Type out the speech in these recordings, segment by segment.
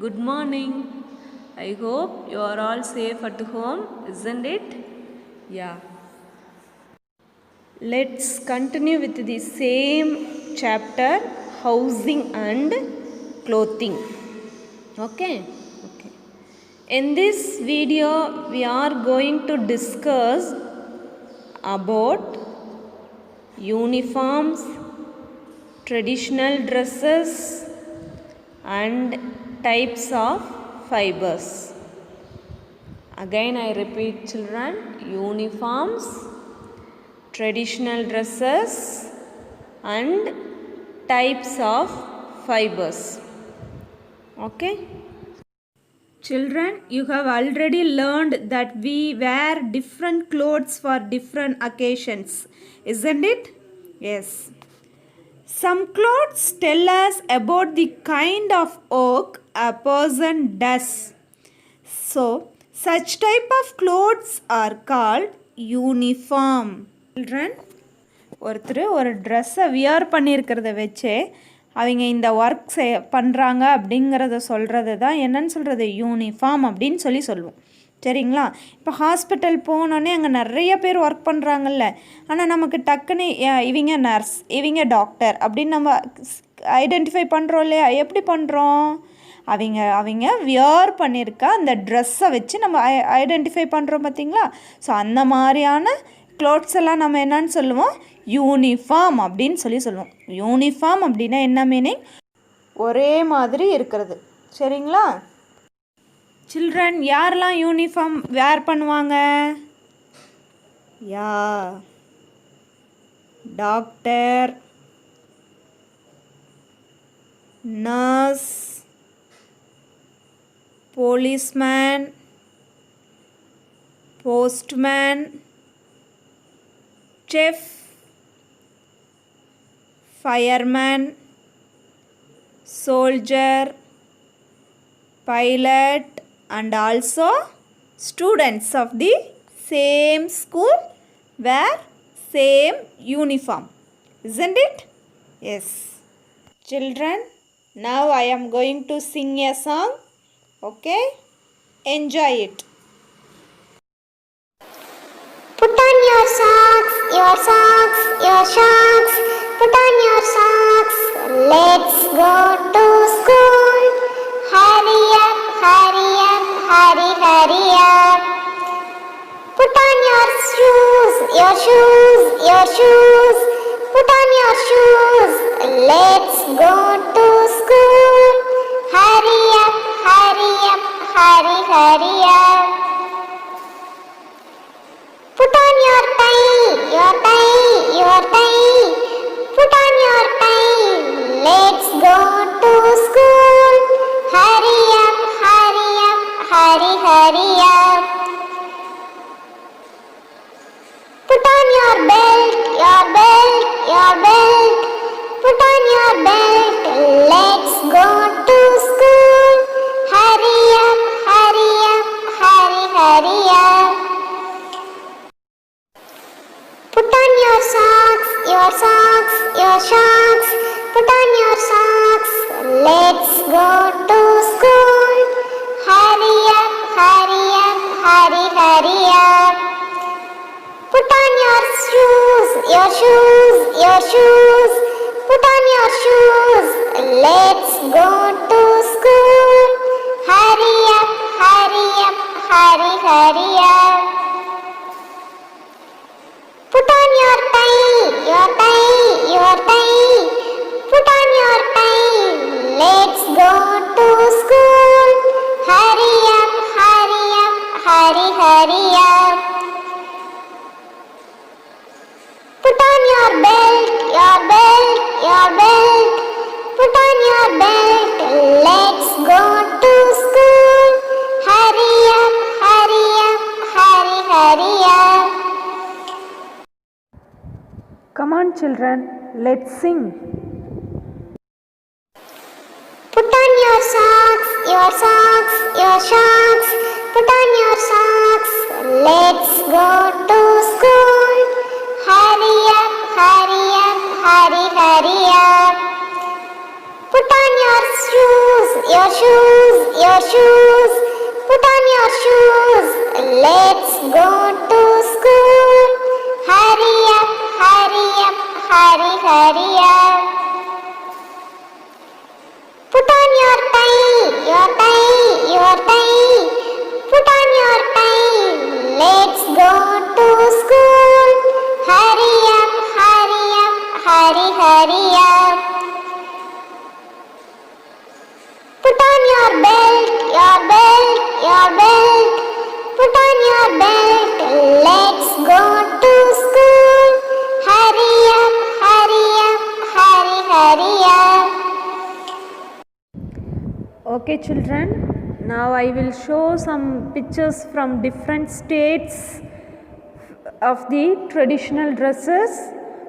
Good morning. I hope you are all safe at home, isn't it? Yeah. Let's continue with the same chapter, housing and clothing. Okay. In this video, we are going to discuss about uniforms, traditional dresses and types of fibers. Again I repeat children, uniforms, traditional dresses and types of fibers. Okay? Children, you have already learned that we wear different clothes for different occasions, isn't it? Yes. Some clothes tell us about the kind of work a person does. So, such type of clothes are called uniform. Children, ஒருத்தர் ஒரு ட்ரெஸ்ஸை wear பண்ணியிருக்கிறத வச்சு அவங்க இந்த work பண்ணுறாங்க அப்படிங்கிறத சொல்கிறது தான் என்னன்னு சொல்கிறது, யூனிஃபார்ம் அப்படின்னு சொல்லுவோம். சரிங்களா? இப்போ ஹாஸ்பிட்டல் போனோடனே அங்கே நிறைய பேர் ஒர்க் பண்ணுறாங்கல்ல, ஆனால் நமக்கு டக்குன்னு இவங்க நர்ஸ், இவங்க டாக்டர் அப்படின்னு நம்ம ஐடென்டிஃபை பண்ணுறோம் இல்லையா? எப்படி பண்ணுறோம்? அவங்க வியர் பண்ணியிருக்க அந்த ட்ரெஸ்ஸை வச்சு நம்ம ஐடென்டிஃபை பண்ணுறோம் பார்த்திங்களா? ஸோ அந்த மாதிரியான க்ளோத்ஸ் எல்லாம் நம்ம என்னன்னு சொல்லுவோம், யூனிஃபார்ம் அப்படின்னு சொல்லுவோம். யூனிஃபார்ம் அப்படின்னா என்ன மீனிங்? ஒரே மாதிரி இருக்கிறது. சரிங்களா? சில்ட்ரன், யாரெல்லாம் யூனிஃபார்ம் வேர் பண்ணுவாங்க? Doctor, nurse, policeman, postman, chef, fireman, soldier, pilot, and also students of the same school wear same uniform, isn't it? Yes. Children, now I am going to sing a song. Okay? Enjoy it. Put on your socks, your socks, your socks. Put on your socks. Let's go to school. Hurry up, hurry up, hurry, hurry up. Put on your shoes, your shoes, your shoes. Put on your shoes. Let's go to school. Hurry up, hurry up, hurry, hurry up. Put on your tie, your tie, your tie. Put on your tie. Let's go to school. Hurry up, hurry up, hurry, hurry up. Put on your belt, your belt, your belt. Put on your belt. Let's go to school. Hurry up, hurry up, hurry, hurry up. Put on your socks, your socks, your socks. Put on your socks. Let's go to school. Hurry up, hurry up, hurry, hurry up. Put on your shoes, your shoes, your shoes. Put on your shoes. Let's go to school. Hurry up, hurry up, hurry, hurry up. Put on your tie, your tie, your tie. Put on your tie. Let's go to school. Hurry up, hurry up, hurry, hurry up. Put on your belt, your belt, your belt. Put on your belt. Let's go to school. Hurry up, hurry up, hurry, hurry up. Come on children, let's sing. Put on your socks, your socks, your socks. Put on your socks. Let's go to school. Hurry up, hurry up, hurry, hurry up. Put Put on your shoes, your shoes, your shoes. Put on your shoes. Let's go to school. Hurry up, hurry up, hurry, hurry up. Put on your tie, your tie, your tie. Put on your tie. Let's go to school. Hurry up, hurry up, hurry, hurry up. Put on your belt, your belt, your belt. Put on your belt. Let's go to school. Hurry up, hurry up, hurry, hurry up. Okay children, now I will show some pictures from different states of the traditional dresses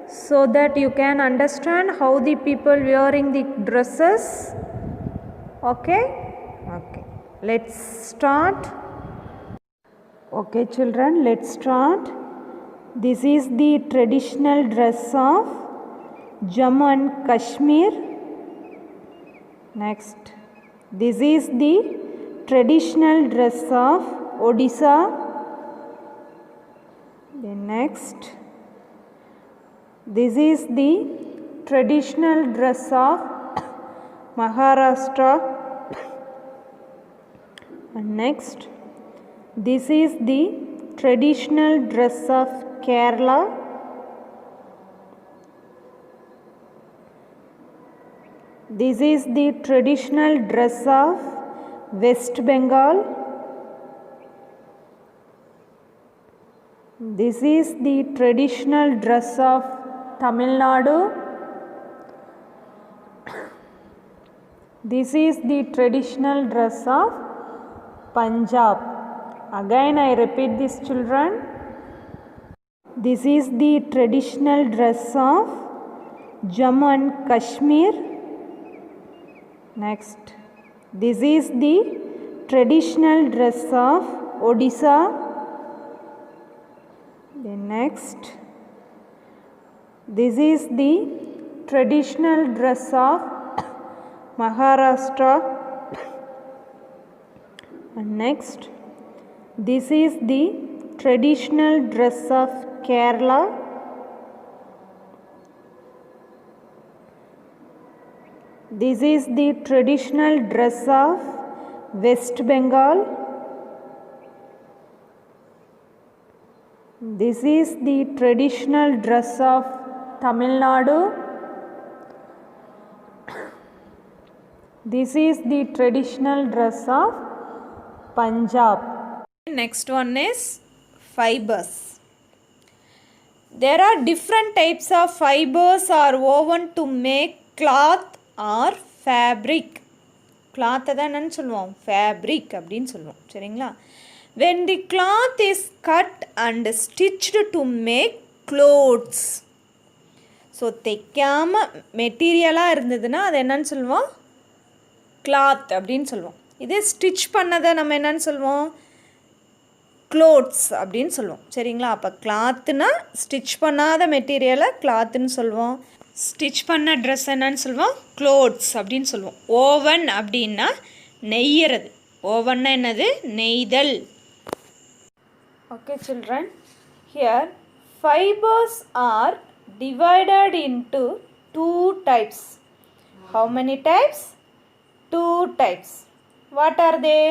so that you can understand how the people wearing the dresses. Okay, let's start. Okay children, let's start. This is the traditional dress of Jammu and Kashmir. Next, this is the traditional dress of Odisha. Then next, this is the traditional dress of Maharashtra. And next, this is the traditional dress of Kerala. This is the traditional dress of West Bengal. This is the traditional dress of Tamil Nadu. This is the traditional dress of Punjab. Again I repeat this children. This is the traditional dress of Jammu and Kashmir. Next, this is the traditional dress of Odisha. Then next, this is the traditional dress of Maharashtra. And next, this is the traditional dress of Kerala. This is the traditional dress of West Bengal. This is the traditional dress of Tamil Nadu. This is the traditional dress of Punjab. Next one is fibers. There are different types of fibers are woven to make cloth or fabric. Cloth தான் என்னன்னு சொல்லுவோம், fabric அப்படின்னு சொல்லுவோம். சரிங்களா? When the cloth is cut and stitched to make clothes. So தைக்காம மெட்டீரியலாக இருந்ததுன்னா அது என்னன்னு சொல்லுவோம், cloth அப்படின்னு சொல்லுவோம். இதே ஸ்டிச் பண்ணதை நம்ம என்னன்னு சொல்லுவோம், clothes அப்படின்னு சொல்லுவோம். சரிங்களா? அப்போ கிளாத்துனா ஸ்டிச் பண்ணாத மெட்டீரியலை கிளாத்துன்னு சொல்லுவோம். ஸ்டிச் பண்ண ட்ரெஸ் என்னன்னு சொல்லுவோம், க்ளோத்ஸ் அப்படின்னு சொல்லுவோம். ஓவன் அப்படின்னா நெய்யறது. ஓவன்னா என்னது, நெய்தல். Okay children, here fibres are divided into two types. How many types? Two types. What are they?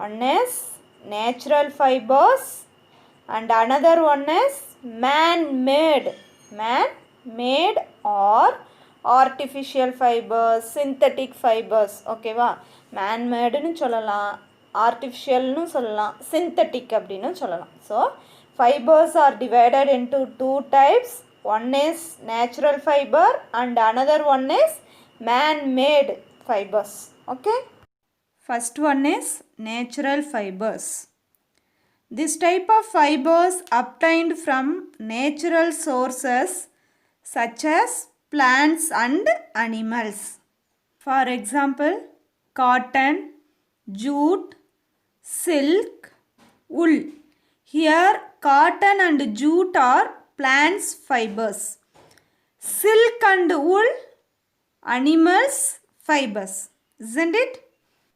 One is natural fibers and another one is man-made or artificial fibers, synthetic fibers. Okay va? Man-made nu sollalam, artificial nu sollalam, synthetic அப்படினு சொல்லலாம். So fibers are divided into two types. One is natural fiber and another one is man-made fibers. Okay? First one is natural fibers. This type of fibers obtained from natural sources such as plants and animals. For example, cotton, jute, silk, wool. Here cotton and jute are plants fibers. Silk and wool animals fibers, isn't it?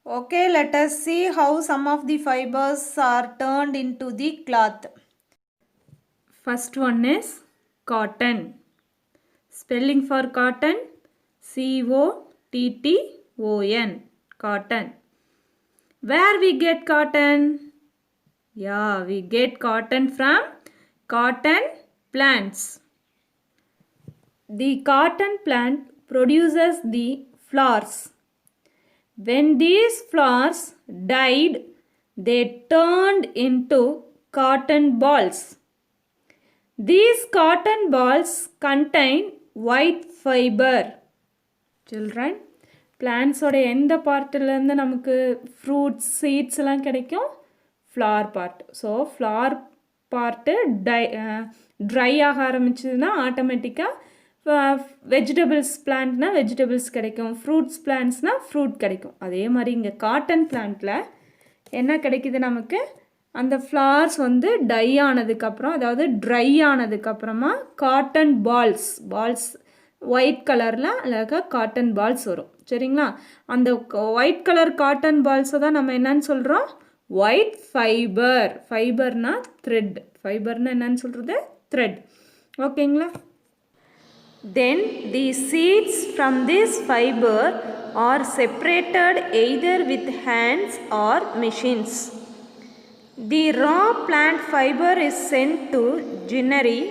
Okay, let us see how some of the fibers are turned into the cloth. First one is cotton. Spelling for cotton, C-O-T-T-O-N, cotton. Where we get cotton? Yeah, we get cotton from cotton plants. The cotton plant produces the flowers. When these flowers died, they turned into cotton balls. These cotton balls contain white fiber. Children, plants ஓட எந்த பார்ட்டிலேருந்து நமக்கு fruits seeds எல்லாம் கிடைக்கும்? Flower part. So flower part dry ஆக ஆரம்பிச்சதுன்னா ஆட்டோமேட்டிக்காக vegetables பிளான்ட்னா vegetables கிடைக்கும், ஃப்ரூட்ஸ் பிளான்ட்ஸ்னால் ஃப்ரூட் கிடைக்கும். அதே மாதிரி இங்கே காட்டன் பிளான்ட்டில் என்ன கிடைக்குது நமக்கு? அந்த ஃப்ளார்ஸ் வந்து டை ஆனதுக்கப்புறம், அதாவது ட்ரை ஆனதுக்கப்புறமா காட்டன் பால்ஸ் ஒயிட் கலரில் அழகாக காட்டன் பால்ஸ் வரும். சரிங்களா? அந்த ஒயிட் கலர் காட்டன் பால்ஸை தான் நம்ம என்னன்னு சொல்கிறோம்? White fibre. ஃபைபர்னா த்ரெட். ஃபைபர்னா என்னன்னு சொல்கிறது? த்ரெட். ஓகேங்களா? Then the seeds from this fiber are separated either with hands or machines. The raw plant fiber is sent to ginnery,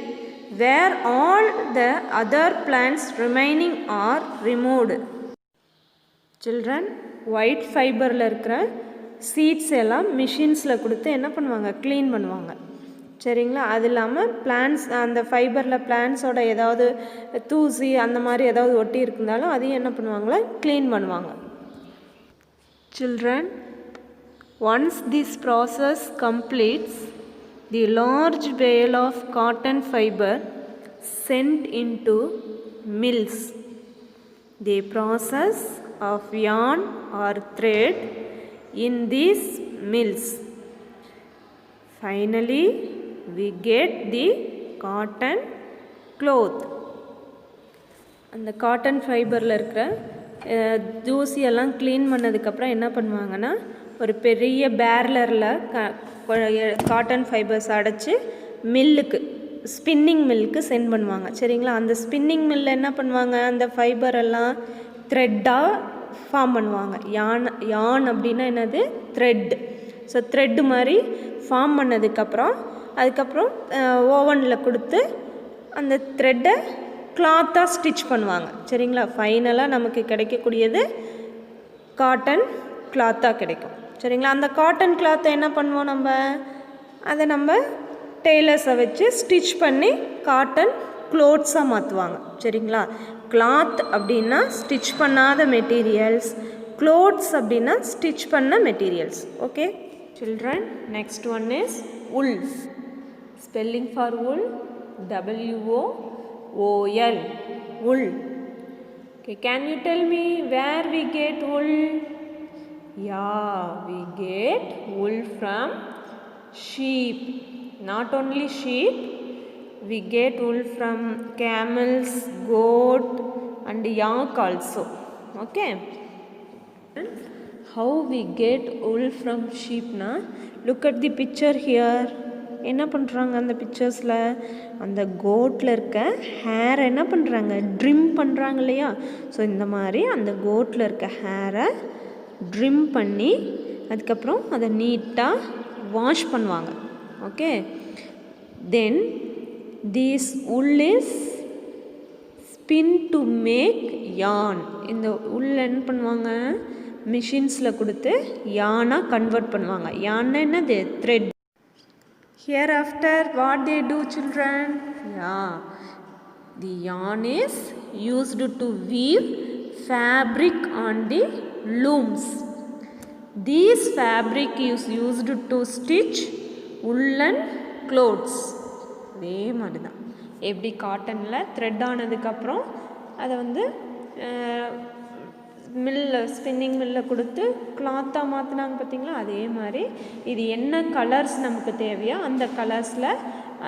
where all the other plants remaining are removed. Children, white fiberல இருக்கிற seeds எல்லாம் மிஷின்ஸில் கொடுத்து என்ன பண்ணுவாங்க? Clean பண்ணுவாங்க. சரிங்களா? அது இல்லாமல் plants, அந்த ஃபைபரில் பிளான்ட்ஸோட ஏதாவது தூசி அந்த மாதிரி ஏதாவது ஒட்டி இருந்தாலும் அதையும் என்ன பண்ணுவாங்களா? க்ளீன் பண்ணுவாங்க. Children, once this process completes, the large bale of cotton fiber sent into mills. The process of yarn or thread in these mills. Finally, we get the cotton cloth. அந்த காட்டன் ஃபைபரில் இருக்கிற தூசியெல்லாம் clean பண்ணதுக்கப்புறம் என்ன பண்ணுவாங்கன்னா, ஒரு பெரிய பேர்லரில் cotton fibres அடைச்சி மில்லுக்கு, spinning மில்லுக்கு சென்ட் பண்ணுவாங்க. சரிங்களா? அந்த ஸ்பின்னிங் மில்லில் என்ன பண்ணுவாங்க? அந்த ஃபைபரெல்லாம் த்ரெட்டாக ஃபார்ம் பண்ணுவாங்க. யான் அப்படின்னா என்னது? த்ரெட். ஸோ த்ரெட்டு மாதிரி ஃபார்ம் பண்ணதுக்கப்புறம் அதுக்கப்புறம் ஓவனில் கொடுத்து அந்த த்ரெட்டை கிளாத்தாக ஸ்டிச் பண்ணுவாங்க. சரிங்களா? ஃபைனலாக நமக்கு கிடைக்கக்கூடியது காட்டன் கிளாத்தாக கிடைக்கும். சரிங்களா? அந்த காட்டன் கிளாத்தை என்ன பண்ணுவோம்? அதை நம்ம டெய்லர்ஸை வச்சு ஸ்டிச் பண்ணி காட்டன் க்ளோத்ஸாக மாற்றுவாங்க. சரிங்களா? கிளாத் அப்படின்னா ஸ்டிச் பண்ணாத மெட்டீரியல்ஸ், க்ளோத்ஸ் அப்படின்னா ஸ்டிச் பண்ண materials. Okay children, next one is wool. Spelling for wool, W-O-O-L, wool. Okay, can you tell me where we get wool? Yeah, we get wool from sheep. Not only sheep, we get wool from camels, goat and yak also. Okay. How we get wool from sheep na? Look at the picture here. என்ன பண்ணுறாங்க? அந்த பிக்சர்ஸில் அந்த கோட்டில் இருக்க ஹேரை என்ன பண்ணுறாங்க? Trim பண்ணுறாங்க இல்லையா? ஸோ இந்த மாதிரி அந்த கோட்டில் இருக்க ஹேரை ட்ரிம் பண்ணி அதுக்கப்புறம் அதை நீட்டாக வாஷ் பண்ணுவாங்க. Okay. Then these wool is spin to make yarn. இந்த wool என்ன பண்ணுவாங்க? மிஷின்ஸில் கொடுத்து யானாக கன்வெர்ட் பண்ணுவாங்க. யான்னா என்னது? Thread. Hereafter what they do, children? Yeah, the yarn is used to weave fabric on the looms. This fabric is used to stitch woolen clothes. அதே மாதிரி தான். எப்படி காட்டனில் த்ரெட் ஆனதுக்கப்புறம் அதை வந்து மில்ல ஸ்பின்னிங் மில்ல கொடுத்து கிளாத்தாக மாற்றினாங்க பார்த்தீங்களா, அதே மாதிரி இது என்ன கலர்ஸ் நமக்கு தேவையோ அந்த கலர்ஸில்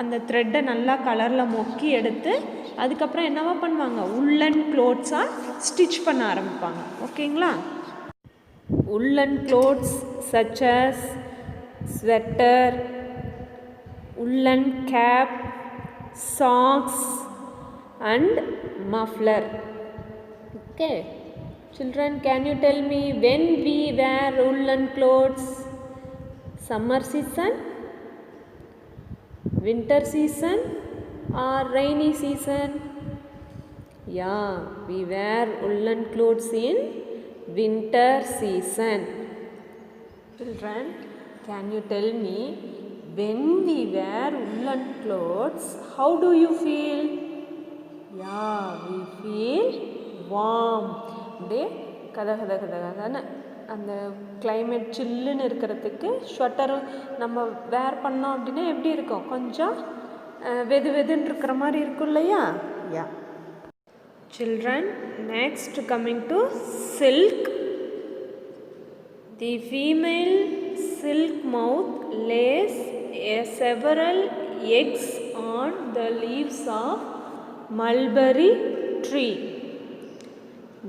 அந்த த்ரெட்டை நல்லா கலரில் மொக்கி எடுத்து அதுக்கப்புறம் என்னவா பண்ணுவாங்க, உள்ளன் க்ளோத்ஸாக ஸ்டிச் பண்ண ஆரம்பிப்பாங்க. ஓகேங்களா. உள்ளன் clothes such as sweater, woolen cap, socks and muffler. Okay children, can you tell me when we wear woolen clothes? Summer season, winter season or rainy season? Yeah, we wear woolen clothes in winter season. Children, can you tell me when we wear woolen clothes, how do you feel? Yeah, we feel warm. அப்படியே கத கத கத கதன்னு அந்த climate சில்லுன்னு இருக்கிறதுக்கு ஸ்வெட்டரும் நம்ம வேர் பண்ணோம் அப்படின்னா எப்படி இருக்கும், கொஞ்சம் வெது வெதுன்னு இருக்கிற மாதிரி இருக்கும் இல்லையா. Yeah children, next coming to silk. The female silk moth lays several eggs on the leaves of mulberry tree.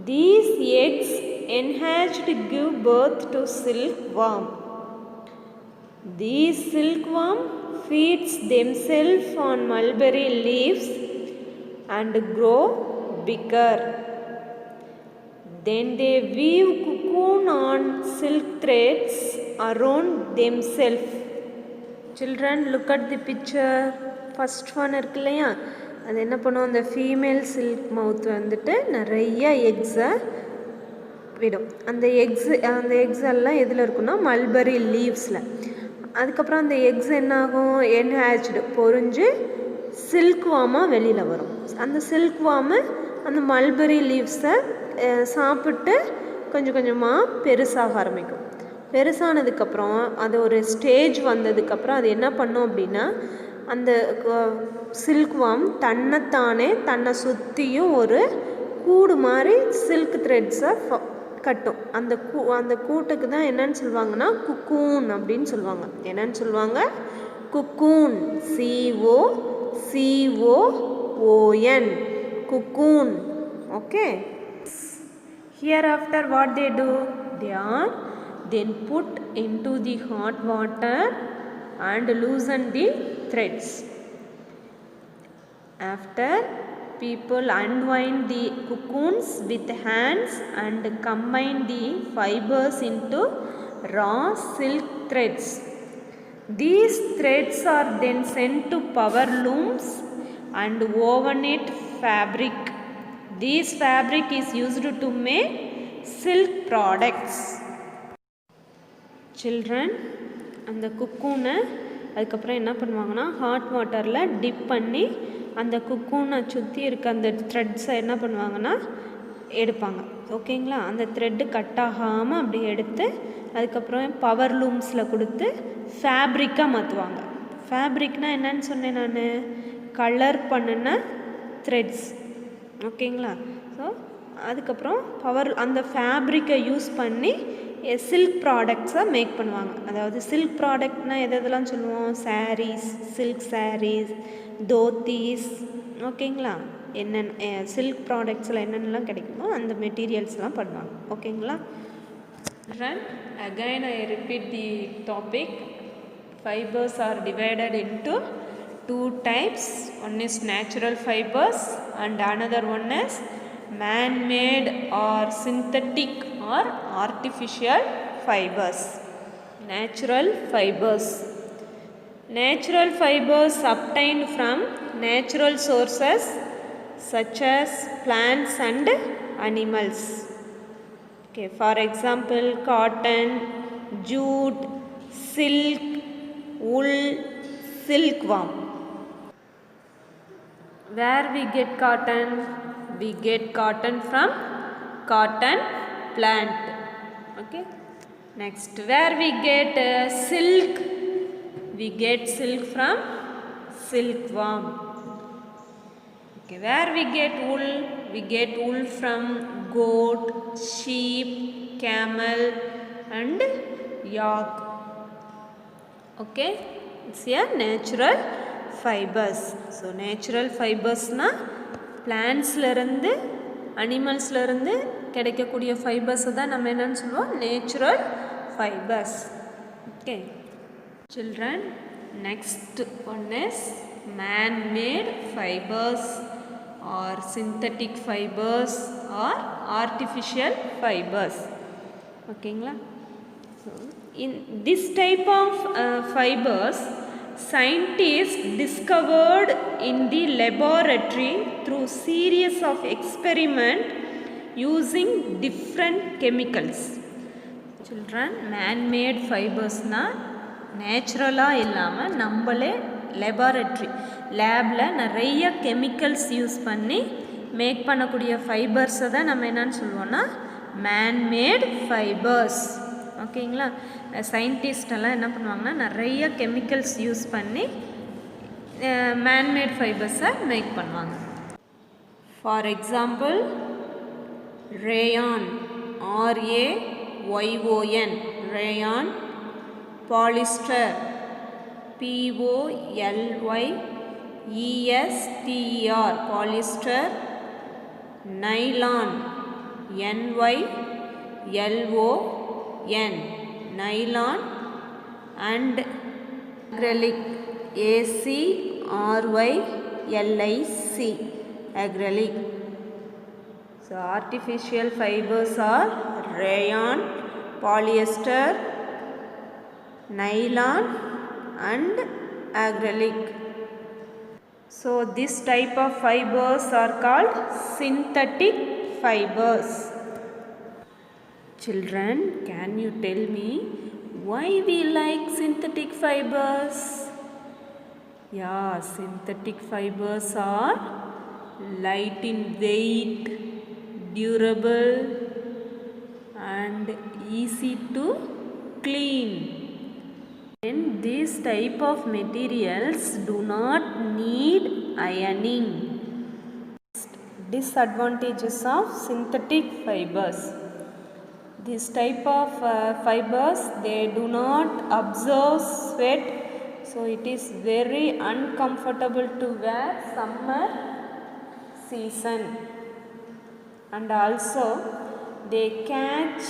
These eggs enhatched give birth to silkworm. These silkworm feeds themselves on mulberry leaves and grow bigger. Then they weave cocoon on silk threads around themselves. Children, look at the picture. First one இருக்கு இல்லையா, அது என்ன பண்ணும், அந்த female silk மவுத் வந்துட்டு நிறைய எக்ஸை விடும். அந்த எக்ஸ் எல்லாம் எதில் இருக்குன்னா மல்பரி லீவ்ஸில். அதுக்கப்புறம் அந்த எக்ஸ் என்ன ஆகும், என்ஹேச்டு பொறிஞ்சு சில்க் வாமாக வெளியில் வரும். அந்த சில்க் வாமு அந்த மல்பரி லீவ்ஸை சாப்பிட்டு கொஞ்சம் கொஞ்சமாக பெருசாக ஆரம்பிக்கும். பெருசானதுக்கப்புறம் அது ஒரு ஸ்டேஜ் வந்ததுக்கப்புறம் அது என்ன பண்ணும் அப்படின்னா, அந்த சில்க் வாம் தன்னை சுற்றியும் ஒரு கூடு மாதிரி சில்க் த்ரெட்ஸை கட்டும். அந்த கூட்டுக்கு தான் என்னன்னு சொல்லுவாங்கன்னா குக்கூன் அப்படின்னு சொல்லுவாங்க. என்னன்னு சொல்லுவாங்க, cocoon, COCOON, cocoon. Okay. Hereafter what they do, they are then put into the hot water and loosen the threads. After, people unwind the cocoons with hands and combine the fibers into raw silk threads. These threads are then sent to power looms and wovenate fabric. This fabric is used to make silk products. Children, அந்த குக்கூனை அதுக்கப்புறம் என்ன பண்ணுவாங்கன்னா hot வாட்டரில் tip பண்ணி அந்த குக்கூனை சுற்றி இருக்க அந்த த்ரெட்ஸை என்ன பண்ணுவாங்கன்னா எடுப்பாங்க. ஓகேங்களா. அந்த த்ரெட்டு கட் ஆகாமல் அப்படி எடுத்து அதுக்கப்புறம் பவர் லூம்ஸில் கொடுத்து ஃபேப்ரிக்காக மாற்றுவாங்க. ஃபேப்ரிக்னால் என்னன்னு சொன்னேன் நான், கலர் பண்ணின த்ரெட்ஸ். ஓகேங்களா. ஸோ அதுக்கப்புறம் அந்த ஃபேப்ரிக்கை யூஸ் பண்ணி சில்க் ப்ராடக்ட்ஸை மேக் பண்ணுவாங்க. அதாவது சில்க் ப்ராடக்ட்னால் எதெல்லாம் சொல்லுவோம், சாரீஸ், சில்க் சாரீஸ், தோத்தீஸ். ஓகேங்களா. என்னென்ன சில்க் ப்ராடக்ட்ஸில் என்னென்னலாம் கிடைக்குமோ அந்த மெட்டீரியல்ஸ்லாம் பண்ணுவாங்க. ஓகேங்களா. Again I repeat the topic. Fibers are divided into two types. One is natural fibers and another one is man-made or synthetic or artificial fibers. Natural fibers. Natural fibers obtained from natural sources such as plants and animals. Okay, for example, cotton, jute, silk, wool, silkworm. Where we get cotton? We get cotton from cotton plant. Okay. Next, where we get silk? We get silk from silkworm. Okay. Where we get wool? we get wool from goat, sheep, camel and yak. Okay, it's a natural fibers. So natural fibers na plants la irundhu animals la irundhu கிடைக்கக்கூடிய fibers தான் நம்ம என்னன்னு சொல்லுவோம் natural fibers. Okay children, next one is man made fibers or synthetic fibers or artificial fibers. ஓகேங்களா? So in this type of fibers, scientists discovered in the laboratory through series of experiment using different chemicals. Children, man-made fibers na natural-ஆ இல்லாமல் நம்மளே laboratory லேபில் நிறைய chemicals use பண்ணி make பண்ணக்கூடிய ஃபைபர்ஸை தான் நம்ம என்னன்னு சொல்லுவோம்னா man-made fibers. ஓகேங்களா? சயின்டிஸ்டெல்லாம் என்ன பண்ணுவாங்கன்னா நிறைய கெமிக்கல்ஸ் யூஸ் பண்ணி மேன்மேட் ஃபைபர்ஸை மேக் பண்ணுவாங்க. For example rayon, RAYON rayon, polyester, POLYESTER polyester, nylon, NYLON nylon and acrylic, ACRYLIC acrylic. So artificial fibers are rayon, polyester, nylon and acrylic. So this type of fibers are called synthetic fibers. Children, can you tell me why we like synthetic fibers? Yeah, synthetic fibers are light in weight, durable and easy to clean. And these type of materials do not need ironing. Disadvantages of synthetic fibers. This type of fibers, they do not absorb sweat, so it is very uncomfortable to wear summer season, and also they catch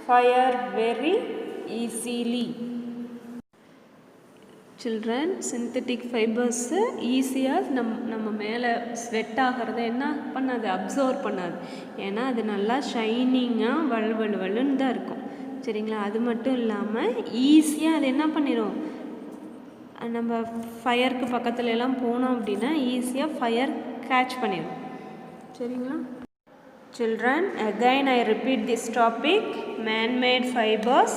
fire very easily. Children, synthetic fibers ஈஸியாக நம்ம மேலே sweat ஆகிறத என்ன பண்ணாது, observe பண்ணாது. ஏன்னா அது நல்லா ஷைனிங்காக வலுன்னு தான் இருக்கும். சரிங்களா? அது மட்டும் இல்லாமல் ஈஸியாக அது என்ன பண்ணிடும், நம்ம ஃபயருக்கு பக்கத்துல எல்லாம் போனோம் அப்படின்னா ஈஸியாக ஃபயர் கேட்ச் பண்ணிடும். சரிங்களா? Children, again I repeat this topic, man-made fibers.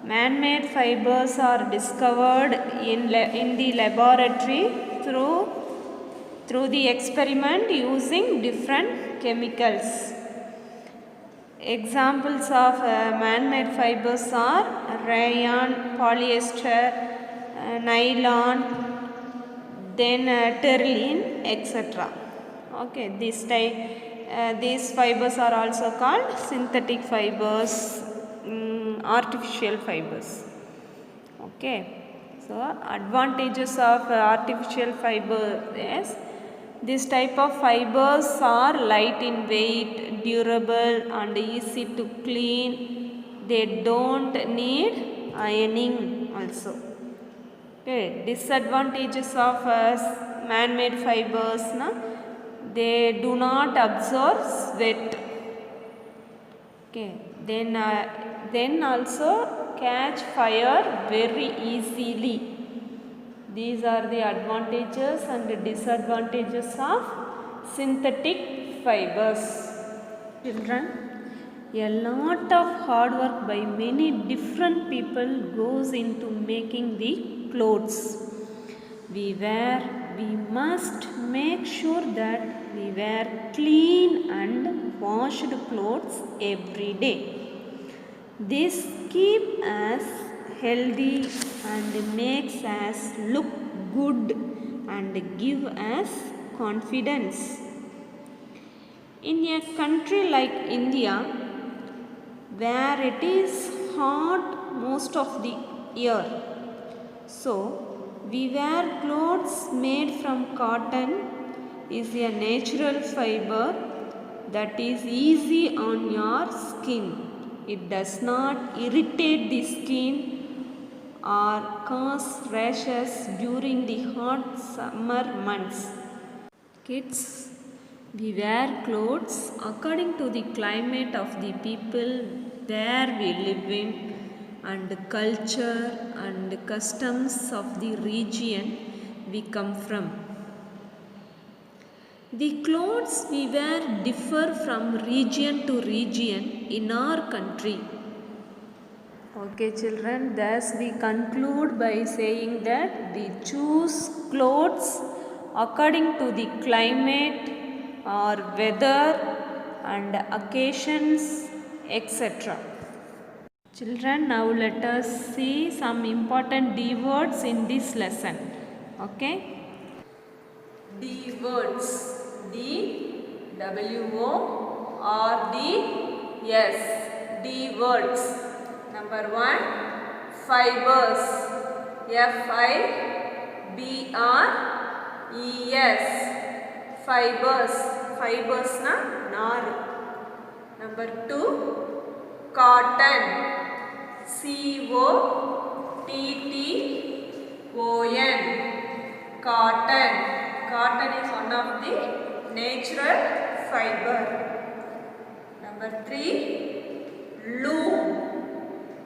Man-made fibers are discovered in the laboratory through the experiment using different chemicals. Examples of man-made fibers are rayon, polyester, nylon, then terylene, etc. Okay, these fibers are also called synthetic fibers, artificial fibers. Okay, so advantages of artificial fiber is this type of fibers are light in weight, durable and easy to clean. They don't need ironing also. Okay, disadvantages of man-made fibers na, they do not absorb sweat. Okay, then also catch fire very easily. These are the advantages and disadvantages of synthetic fibers. Children, a lot of hard work by many different people goes into making the clothes we wear. We must make sure that we wear clean and washed clothes every day. This keeps us healthy and makes us look good and give us confidence. In a country like India, where it is hot most of the year, so we wear clothes made from cotton is a natural fiber that is easy on your skin. It does not irritate the skin or cause rashes during the hot summer months. Kids, we wear clothes according to the climate of the people where we live in and culture and customs of the region we come from. The clothes we wear differ from region to region in our country. Okay children, thus we conclude by saying that we choose clothes according to the climate or weather and occasions, etc. Children, now let us see some important D words in this lesson. Okay? D words. D, W, O, R, D, S. D words. Number 1, fibers. F-I-B-R-E-S. Fibers. Fibers na nar. Number 2, cotton. C-O-T-T-O-N. Cotton. Cotton is one of the natural fiber. Number 3, loom.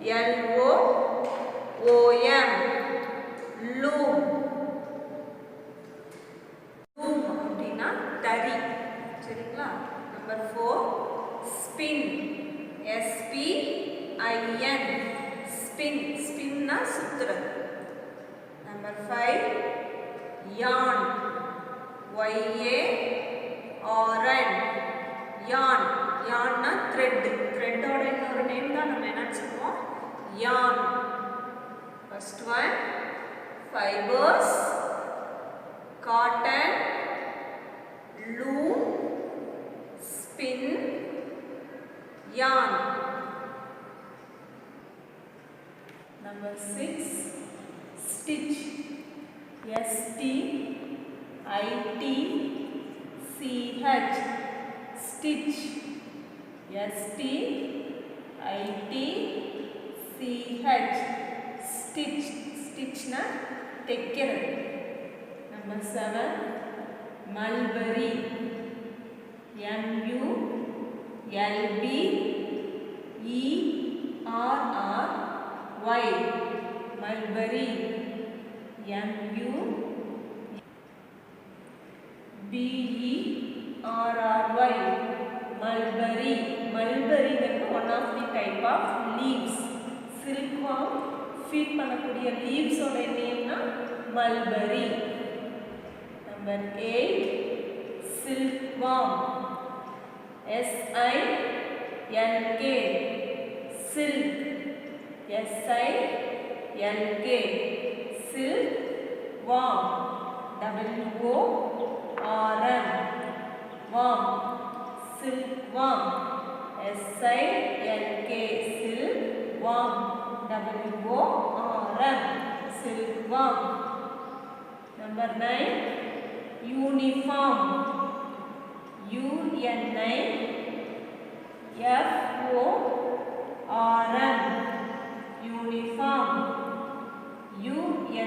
L-O-O-M. Loom. Loom அப்படினா தறி. சரிங்களா? Number 4, spin. S-P-I-N. Spin. Spin na சுத்துறது. Number 5, yarn. Y-A-R-N. Yarn. Yarn na thread. Thread oda இன்னொரு name தான் நம்ம என்ன சொல்லுவோம்? Yarn. First one, fibers, cotton, loom, spin, yarn. Number 6, stitch. S-T-I-T-C-H. Stitch. S-T-I-T-C-H. Stitch. Stitch na tekkirathu. Number 7, mulberry. M-U-L-B-E-R-R-Y. Mulberry. M-U-B-E-R-R-Y. Mulberry. Mulberry is one of the type of leaves. Silkworm feed பண்ணக்கூடிய leaves ஓட name na mulberry. Number 8, silkworm. S-I-L-K. Silk. S-I-L-K. Silkworm. W-O-R-M. Worm. Silkworm. S-I-L-K. Silkworm. W-O-R-M. Silkworm. Number 9, uniform. U-N-I-F-O-R-M. Uniform. U-N-I-F-O-R-M.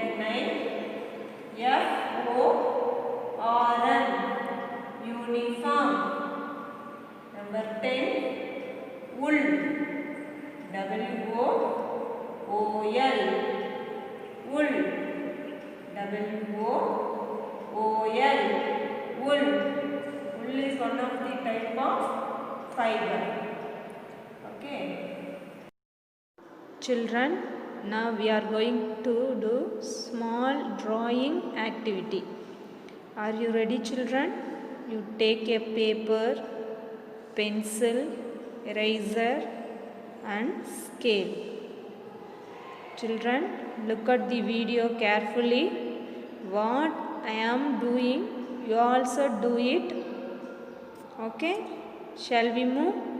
Uniform. Number 10, wool. W-O-O-L. Wool. W-O-O-L. Wool. Wool is one of the type of fiber. Okay. Children, now we are going to do small drawing activity. Are you ready, children? You take a paper, pencil, eraser and scale. Children, look at the video carefully. What I am doing, you also do it. Okay? Shall we move?